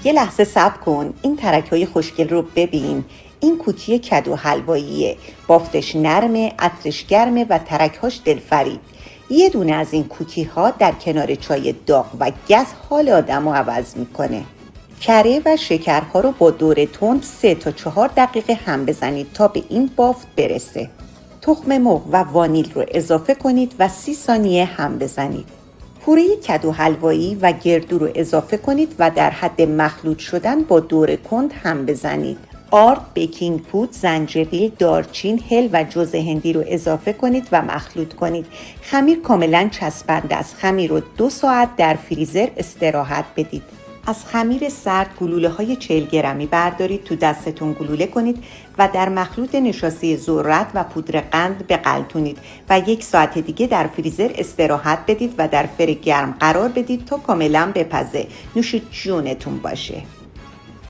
یه لحظه صبر کن، این ترک‌های خوشگل رو ببین. این کوکی کدو حلواییه، بافتش نرمه، عطرش گرمه و ترک‌هاش دلفریب. یه دونه از این کوکی ها در کنار چای داغ و گس حال آدمو عوض میکنه. کره و شکرها رو با دور تند 3 تا 4 دقیقه هم بزنید تا به این بافت برسه. تخم مرغ و وانیل رو اضافه کنید و 30 ثانیه هم بزنید. پوره کدو حلوایی و گردو رو اضافه کنید و در حد مخلوط شدن با دور کند هم بزنید. آرد، بیکینگ پودر، زنجبیل، دارچین، هل و جوز هندی رو اضافه کنید و مخلوط کنید. خمیر کاملا چسبنده است. خمیر رو 2 ساعت در فریزر استراحت بدید. از خمیر سرد گلوله‌های 40 گرمی بردارید، تو دستتون گلوله کنید و در مخلوط نشاسته ذرت و پودر قند بغلتونید و 1 ساعت دیگه در فریزر استراحت بدید و در فر گرم قرار بدید تا کاملا بپزه. نوش جونتون باشه.